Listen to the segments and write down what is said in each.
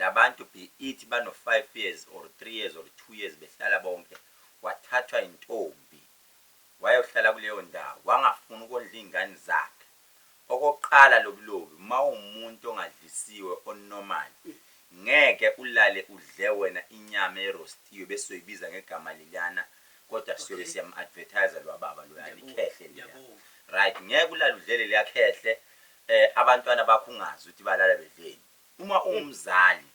labantu be it bano 5 years or 3 years or 2 years behlala bonke wathathwa intombi wayohlala kuleyo ndawo wangafuna ukondla ingane zakhe okokuqala lobulobi umuntu ongadlisiwe onormal ngeke ulale udle wena inyama erostiwe bese uyibiza ngegama lelana kodwa siyobe siyam advertise lwababa loyani Khehlelezi right ngeke ulale udlele le yakhehle abantwana bakho ungazi ukuthi balala bedleni uma umzali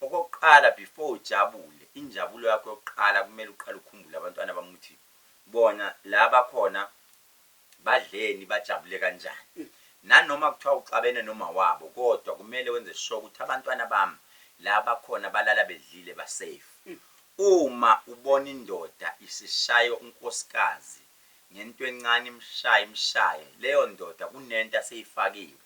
okokuqala before ujabule injabulo yakho yokuqala kumele uqale ukukhumbula abantwana bamuthi bona laba khona badleni bajabule kanjani nanoma kuthiwa uxabene noma wabo kodwa kumele wenze sure ukuthi abantwana bami laba khona balala bedlile ba safe uma ubona indoda isishayo unkosikazi ngento encane imshaye leyo ndoda kunento aseyifakiwe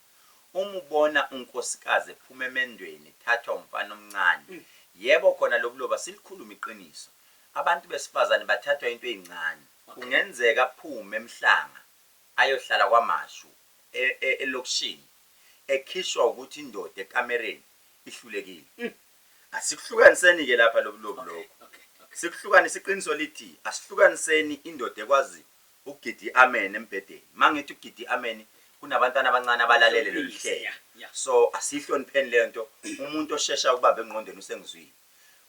uma ubona unkosikazi ephuma emendweni thathwa umfana omncane yebo khona lobuloba silikhuluma iqiniso abantu besifazane bathathwa into ezincane kungenzeka aphume emhlanga ayohlala kwamashu elokishini ekhishwa ukuthi indoda ekamereni ihlulekile asikuhlukaniseni ke lapha lobulobo lokho sikuhlukanisa iqiniso lithi asihlukaniseni indoda ekwazi ukugidi amen embedeni mangithi ugidi amen kunabantwana abancane abalalele lelihlelo so asihlonipheni lento umuntu oshesha ukubamba engqondweni usengizwini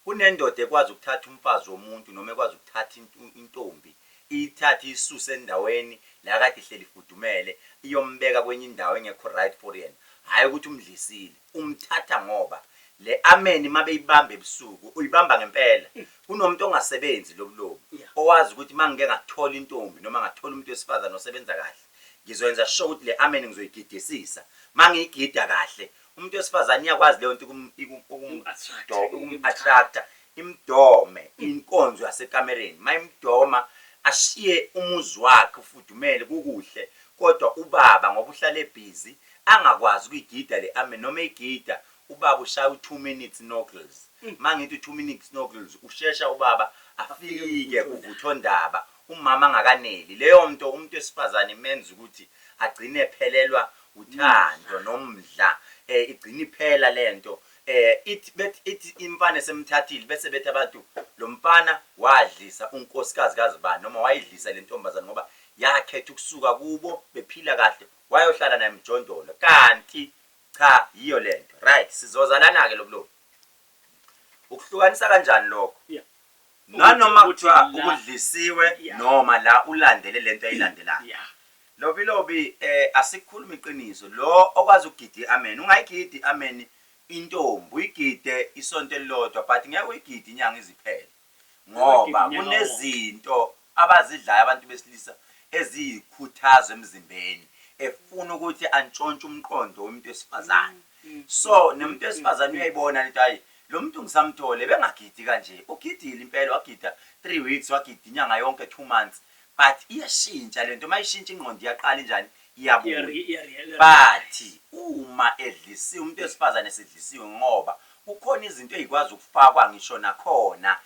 kunendoda ekwazi ukuthatha umfazi womuntu noma ekwazi ukuthatha intombi ithatha isuse endaweni la kade ihleli ifudumele iyombeka kwenye indawo engekho right for yena hayi ukuthi umdlisile umthatha ngoba le amen mabe ibambe ebusuku uyibamba ngempela kunomuntu ongasebenzi lobulobo owazi ukuthi mangeke ngathola intombi noma ngathola umuntu wesifazana osebenza kahle ngizoyenza sure ukuthi le amen ngizoyigidisisa mangiyigida kahle umuntu wesifazana iyakwazi leyo nto attracta imdome inkonzo yasekamereni mayimdoma ashiye umuzi wakhe ufudumele kukuhle kodwa ubaba ngoba uhlale busy angakwazi ukuyigida le amen noma igida ubaba ushaya 2 minutes knuckles mangithi 2 minutes knuckles ushesha ubaba afike kuvuthondaba umama angakaneli leyo umuntu wesifazane imenza ukuthi agcine ephelelwa uthando nomdla igcina iphela lento ithi imfana semthathile bese bethi abantu lo mfana wadlisa unkosikazi kazibani noma wayidlisa le ntombazana ngoba yakhetha ukusuka kubo bephila kahle wayohlala naye emjondolo kanti cha yiyo lento right sizozalana ke lobulobo ukuhlukanisa kanjani lokho nanoma kuthiwa ukudlisiwe noma la ulandele lento ayilandelayo lobilobi asikhuluma iqiniso lo okwazi ukugidi amen ungayigidi amen intombi uyigide isonto elilodwa but ngeke uyigide inyanga iziphele ngoba kunezinto abazidlayo abantu besilisa eziyikhuthazo emzimbeni efuna ukuthi antshontshe umqondo womuntu wesifazane so nemuntu wesifazane uyayibona lento hayi lo muntu ngisamthole bengagidi kanje ugidile impela wagida 3 weeks wagida inyanga yonke 2 months but iyashintsha lento mayishintsha ingqondo iyaqala njani iyabuya but uma edlisiwe umuntu wesifazane esedlisiwe ngoba kukhona izinto ezikwazi ukufakwa ngisho nakhona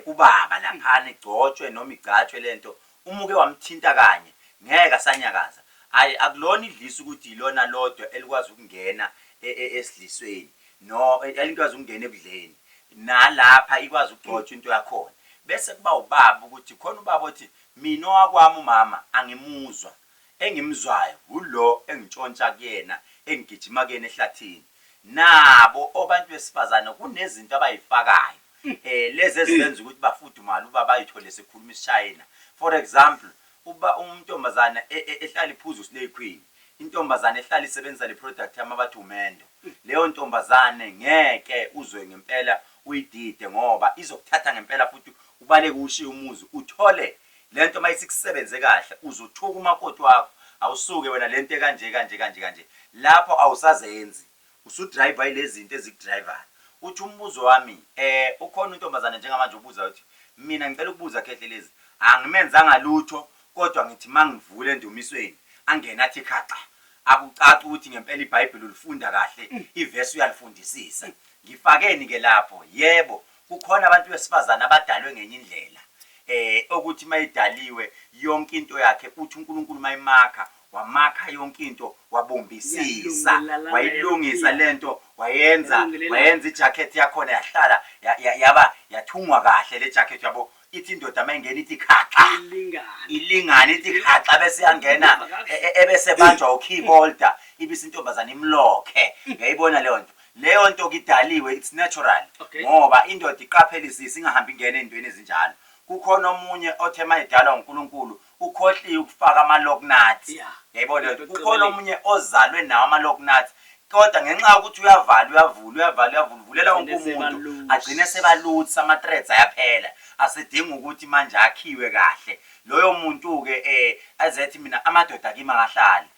kubaba laphana igcotshwe noma igcathwe lento umuke wamthinta kanye ngeke asanyakaza hayi akulona idlisa ukuthi ilona lodwa elikwazi ukungena esidlisweni no elikwazi ukungena ebudleni nalapha ikwazi ukugcotshwa into yakhona bese kuba ubaba ukuthi khona ubaba othi mina wakwami umama angimuzwa engimzwayo ulo engitshontsha kuyena engigijima kuyena ehlathini nabo abantu besifazana kunezinto abayifakayo lezi ezibenza ukuthi bafudumala uba bayithole sekhuluma isiShayina for example uba umuntombazana ehlala iphuzu slay queen intombazana ehlala isebenzisa le product yama bathi umendo leyo ntombazane ngeke uzwe ngempela uyidide ngoba izokuthatha ngempela futhi ubale kushiya umuzi uthole lento mayisikusebenze kahle uzothuka umakoti wakho awusuke wena lento kanje lapho awusazenzi usudriver ilezi zinto ezikudriver uthi umbuzo wami ukhona intombazana njengamanje ubuza uthi mina ngicela ukubuza Khehlelezi angimenzanga lutho kodwa ngithi mangivule endumisweni angena athi khaxa akucaca ukuthi ngempela iBhayibheli ulifunda kahle iverse uyalifundisisa ngifakeni ke lapho yebo kukhona abantu besifazana abadalwe ngenye indlela ukuthi mayidaliwe yonke into yakhe uthi uNkulunkulu mayimakha wamakha yonke into wabombisisa wayilungisa lento wayenza ijacket yakhona yahlala yaba yathungwa kahle le jacket yabo ithi indoda mayingena ithi khaxa ilingana ithi khaxa bese yangena ebese banjwa ukeyboarder ibisi intombazana imlokhe uyayibona leyo nto kidaliwe it's natural ngoba indoda iqaphelisisa ingahambi ingena endweni ezinjalo kukhona omunye othema idalwa uNkulunkulu ukhohliwe ukufaka ama-lock nuts yayibona kukhona omunye ozalwe nawo ama-lock nuts kodwa ngenxa yokuthi uyavala uvulela wonke umuntu agcine sebalutsa ama-threads ayaphela asedinga ukuthi manje akhiwe kahle loyo muntu ke azethi mina amadoda kimi akahlali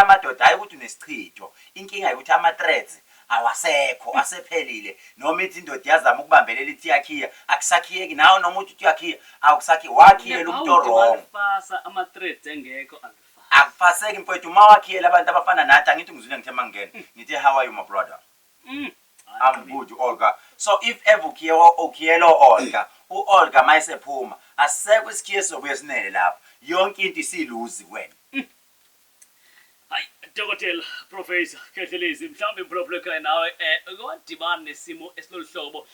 amadoda hayi ukuthi unesichitho inkinga ukuthi ama-threads awasekho asephelile noma ithi indoda yazama ukubambelela ithi yakhiya akusakhiyeki nawe noma uthi uyakhiya akusakhi wakhiyela umuntu wrong fasa ama-threads engekho akufaseki mfowethu uma wakhiyela abantu abafana nathi angithi ngizule ngithe mangena ngithi how are you my brother I'm good Olga so if ever ukhiyela Olga uOlga mayisephuma asekho isikhiye sobuye sinele lapha yonke into isiluzi wena hayi Dr. Professor Khehlelezi mhlawumbe improbleka nawe kodibana nesimo esiloluhlobo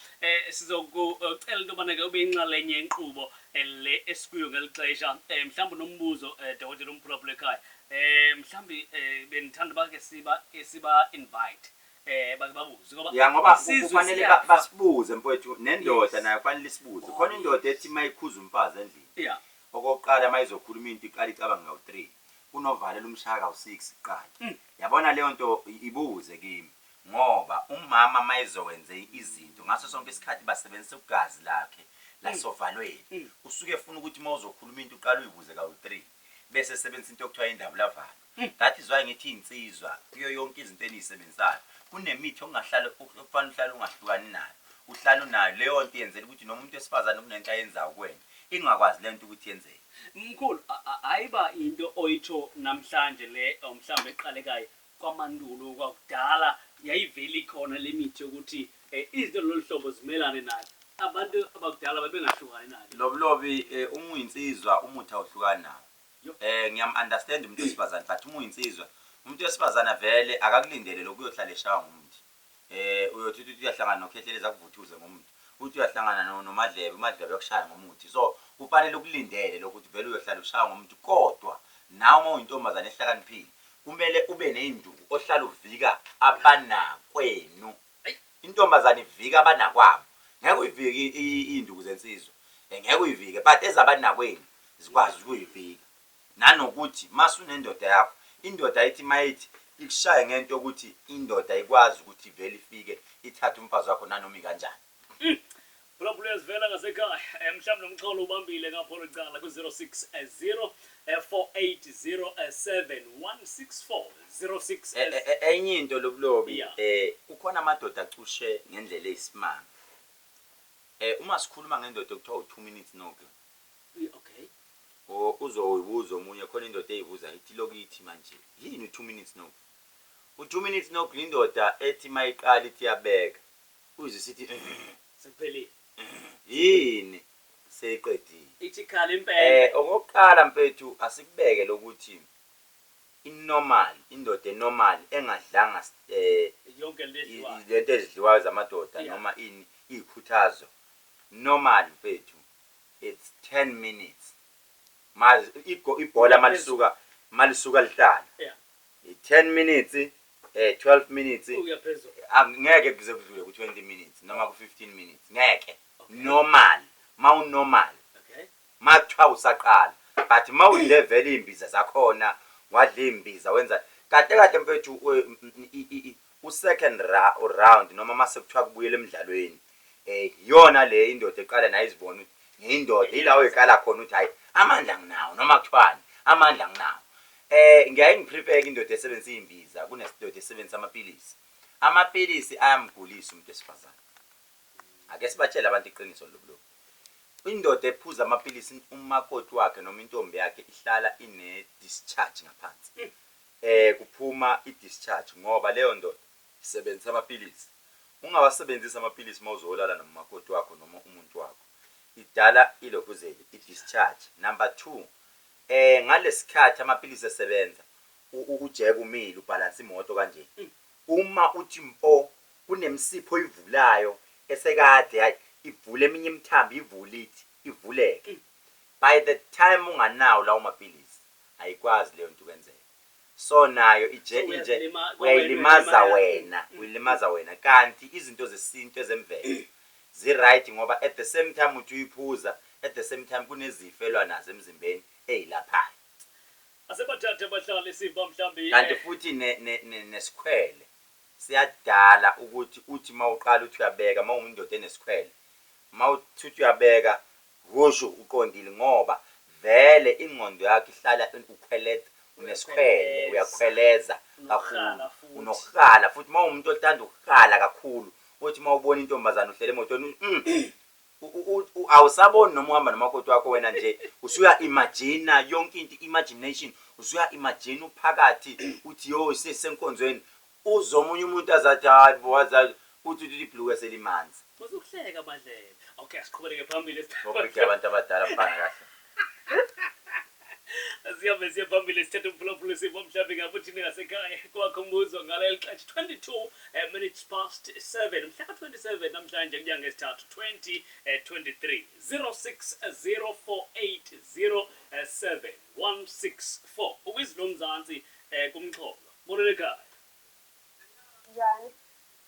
sizokucela into maneke ube inxalenye yenqubo le esikuyo ngelixesha mhlawumbe nombuzo Dr. umprobleka mhlawumbe benithanda bake siba invite bakubabuze ngoba kufanele basibuze mfowethu nendoda nayo kufanele isibuze khona indoda ethi mayikhuza umfazi endlini okokuqala mayizokhuluma into iqala icabanga ngawu3 unovalela umshaka u6 iqala yabona leyo nto ibuze kimi ngoba umama mayizowenze izinto ngaso sonke isikhathi basebenzisa ugazi lakhe lasovalweni usuke efuna ukuthi mawuzokhuluma into uqala uyibuze kawu3 bese sebenzisa into okuthiwa indaba lavalo that is why ngithi insizwa kuyo yonke izinto enisebenzayo kunemithi ongahlala kufanele uhlale ungahlukani nayo uhlala unayo leyo nto yenzela ukuthi nomuntu esifazana kunento ayenzayo kuwena ingakwazi lento ukuthi yenzeke mkhulu ayiba into oyitho namhlanje le mhlawumbe eqalekayo kwamandulo kwakudala yayiveli khona lemithi ukuthi izinto loluhlobo zimelane nayo abantu abakudala babengahlukani nayo lobulobi uma uyinsizwa umuthi awuhlukani nawo ngiyam understand umuntu wesifazana but uma uyinsizwa umuntu wesifazana vele akakulindele lokuyohlala eshawa ngomuntu uyothi uyahlangana noKhehlelezi akuvuthuze ngomuntu uthi uyahlangana noMadlebe yokushaya ngomuthi so kufanele ukulindele lokuthi vele uyohlala ushaya ngomuntu kodwa nawe uma uyintombazana ehlakaniphile kumele ube nezinduku ohlala uvika abanakwenu intombazana ivika abanakwabo ngeke uyivike izinduku zensizwa ngeke uyivike but ezabanakwenu zikwazi ukuyivika nanokuthi masunendoda yakho indoda ithi mayithi ikushaye ngento ukuthi indoda ikwazi ukuthi vele ifike ithathe umfazi wakho nanoma kanjani Problem vela ngasekhaya mhlawumbe nomxholo ubambile ngapho licala ku060 4807164 06 enye into lobulobi kukhona amadoda acushe ngendlela eyisimanga uma sikhuluma ngendoda okuthiwa u2 minutes noke okay uzoyibuza omunye khona indoda eyibuza ithi lokithi manje yini u2 minutes noke u2 minutes noke indoda ethi mayiqala ithi yabeka uyizisithi sekuphelile yini seyiqedile ithi khala impela okokuqala mfethu asikubeke lokuthi inormal indoda enormal engadlanga yonke lento ezidliwayo zamadoda noma ikhuthazo normal mfethu it's 10 minutes mazi ibhola malisuka lihlala 10 minutes 12 minutes ngeke kuze kudlule ku20 minutes noma ku15 minutes ngeke normal normal mathiwa usaqala but mawulevel imbiza zakhona wadla imbiza wenza kade mfethu u-second round noma mase kuthiwa kubuyela emidlalweni yona le indoda eqala nayo izibona ukuthi ngiyindoda ilawo eqala khona ukuthi hayi amandla nginawo noma kuthiwani amandla nginawo ngiyaye ngiprepare indoda esebenzisa imbiza kunesindoda esebenzisa amapilisi ayamgulisa umuntu esifazana ake sibatshele abantu iqiniso lobulo indoda ephuza amapilisi umakoti wakhe noma intombi yakhe ihlala ine discharge ngaphansi kuphuma i-discharge ngoba leyo ndoda isebenzisa amapilisi ungawasebenzisa amapilisi mawuzolala nomakoti wakho noma umuntu wakho idala ilokuzeli i-discharge number 2 Ngalesikhathi amaphilisi esebenza ujeke umile ubalance imoto kanje. Uma uthi mpo kunemsipho oyivulayo esekade hayi ivule eminye imithambo ivulithi ivuleke. By the time unganawo lawo maphilisi ayikwazi leyo nto kwenzeka. So nayo ije uyayilimaza wena kanti izinto zesintu ezemvelo zi-right ngoba at the same time uthi uyiphuza at the same time kunezifelwa nazo emzimbeni eyilaphayo. Asebathathe abahlali siva mhlambi Kanti futhi nesikhwele siyadala ukuthi uthi mawuqala uthi uyabeka mawumuntu enesikhwele mawuthi uyabeka kusho uqondile ngoba vele ingqondo yakhe ihlala ukhweleta unesikhwele uyakhweleza kakhulu unokhala futhi mawumuntu othanda ukukhala kakhulu uthi mawubona intombazana uhlele emotweni awusaboni noma uhamba nomakoti wakho wena nje usuya imagine yonke into imagination usuya imagine uphakathi uthi yo sesenkonzweni uzomunye umuntu azathi hayi boza uthi ibhluku eselimanzi uzokuhleka madlela. Okay, asiqhubeke phambili ukuthi abantu abadala mfana kahle. Asiyabe siya phambili sithatha umphulaphula siva mhlambi ngabuthi ningasekhaya kwakho umbuzo ngaleli xesha 22 minutes past 7 mhla ka 27 namhlanje kunyanga esithathu 2023 0604807164 ukwizilo mzansi kumxholo bonele ekhaya Njani?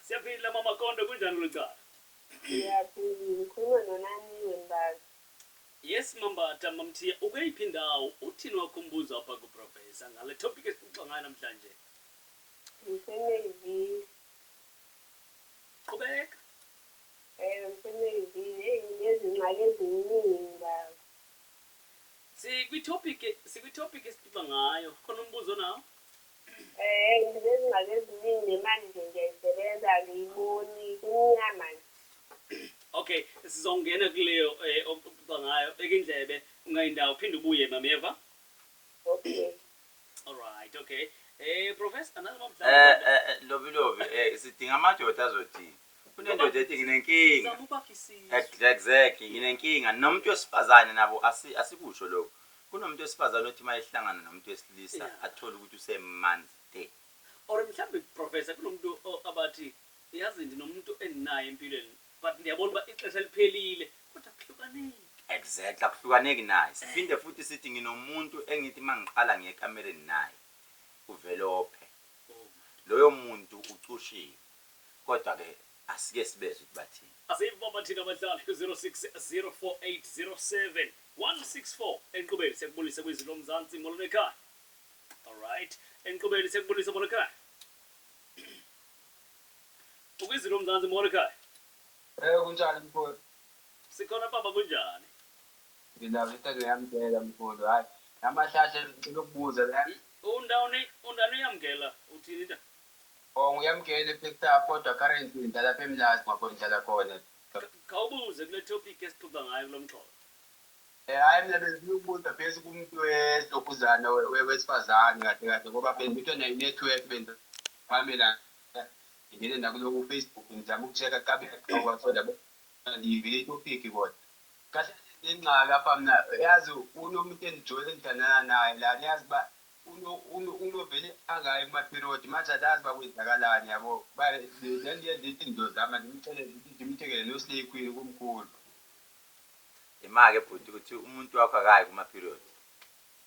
siyaphila mama Kondo kunjani locala? Ngikhuluma nonani wembazi. Yes Mambata mamthiya ukuyiphi indawo uthini wakhumbuza apha kuprofessor ngale topic esixoxa ngayo namhlanje? Ngisemezini. Qhubeka. Ngisemezini ngezingxaki eziningi baba. Sikwi-topic esixoxa ngayo khona umbuzo nawo? Ngizingxaki eziningi nemali nje ngiyayisebenza ngiyiboni kunyama. Okay, sizongena kuleyo okuxoxa ngayo ekindlebe ungayindawo phinde ubuye mameva. Okay. All right, okay. Professor another Lobi sidinga amadoda azothi kunendoda ethi nginenkinga. Exactly nginenkinga nomuntu wesifazane nabo asikusho lokho. Kunomuntu wesifazane othi mayehlangana nomuntu wesilisa athola ukuthi usemanzi. Or mhlambe professor kunomuntu abathi yazi ndinomuntu endinaye empilweni but ndiyabona uba ixesha liphelile kodwa kuhlukaneke. Exactly akuhlukaneki naye. Siphinde futhi sithi nginomuntu engithi mangiqala ngekamereni naye uvelophe. Loyo muntu ucushiwe. Kodwa ke asike sibeze ukuthi bathini. Asiyiva bathina abadlali ku 0604807164 enqubeni sekubulisa kwizilo mzansi molweni ekhaya. All right, enqubeni sekubulisa molweni ekhaya. Ukwizilo mzansi molweni ekhaya. Kunjani mkhulu? Sikhona baba kunjani? Ngilava into yamkela mkhulu. Hayi, namashashe ngicela ukubuza la. Undawoni uyamkela uthini nta? Ngiyamkela ePickup kodwa currently ngidlala lapha eMlazi ngapho ngidlala khona. Khawubuze kule topic esixoxa ngayo kulomxholo. Hayi mina bengibuza phezulu kumuntu wehlokuzana wesifazane kahle ngoba bengitho nayo network benza phamela. Ngine nakulo Facebook ngizama ukuchecka kabe kwathola ngivile topic kodwa. Kahle ingxaki lapha mina yazi unomuntu engijoyine ngidana naye la yazi ba unovele angayi kuma period manje alazi bakwenzakalani yabo ba lendiye into zama ngimthekele no slay queen kumkhulu. Imake futhi ukuthi umuntu wakho akayi kuma period.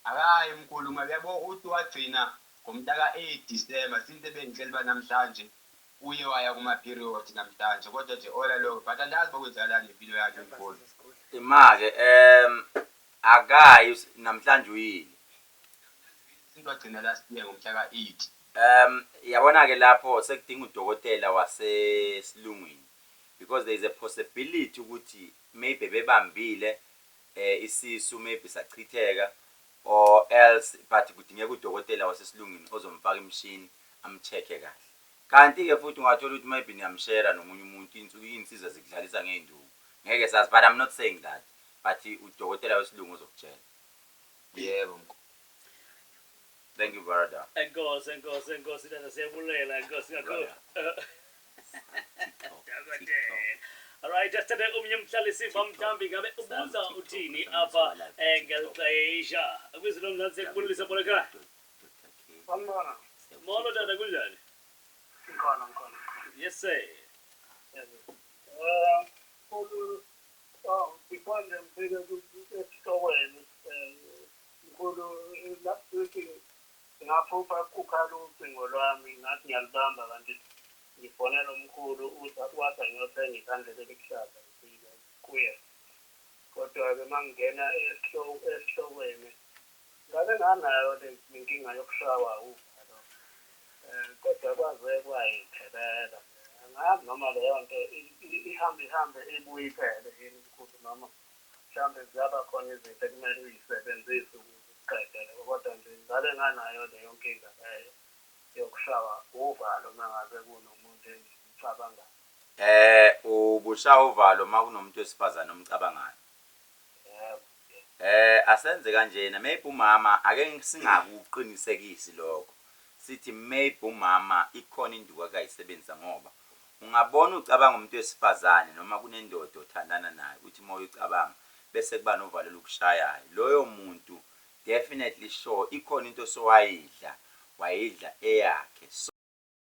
Akayi mkhulu ngiyabo uthi wagcina ngomhla ka8 December sinte bengihleli banamhlanje uye waya kuma period namhlanje kodwa nje ola lo but alazi bakwenzakalani impilo yakhe mkhulu. Imake akayi namhlanje uyini. Into wagcina last year ngomhla ka8. Yabona ke lapho sekudinga udokotela wasesilungwini because there is a possibility ukuthi maybe bebambile isisu maybe sachitheka or else but kudingeka udokotela wasesilungwini ozomfaka imshini amcheke kahle. Kanti ke futhi ungathola ukuthi maybe niyamshare nomunye umuntu insizwa zikudlalisa ngeenduku. Ngeke sazi but I'm not saying that but udokotela wesilungu uzokutshela. Yebo mkhulu. Thank you brother. Enkosi dada siyabulela enkosi kakhulu. Alright, asithathe omunye umhlalisiva mhlambi ngabe ubuza uthini apha ngelixesha. Akwizilo mzansi ekubulisa bona ekhaya. Sambona. Molo tata kunjani? Ngikhona. Yes sir. Ngiphande ngifike esihlokweni mkhulu lapho ngaphupha kukhala ucingo lwami ngathi ngiyalibamba kanti ngifonela umkhulu wathi ngiyothenga ikhandlela elikuhlaza kuye kodwa-ke uma ngingena esihlokweni ngabe nganayo le nkinga yokushawa uvalo kodwa kwaze kwayiphelela angazi noma leyo nto ihambe ibuye iphele yini mkhulu noma mhlawumbe ziyaba khona izinto ekumele uyisebenzise ukuze uqedele kodwa nje ngale nganayo leyo nkinga leyo yokushawa uvalo uma ngabe kunomuntu engicabangayo. Ubushaya uvalo uma kunomuntu wesifazane omcabangayo. Asenze kanjena maybe umama ake singakuqinisekisi lokho. Sithi maybe umama ikhona induku akayisebenzisa ngoba ungabona ucabanga umuntu wesifazane noma kunendoda othandana naye uthi uma uyicabanga bese kuba novalo lokushayayo loyo muntu definitely sure ikhona into wayidla eyakhe.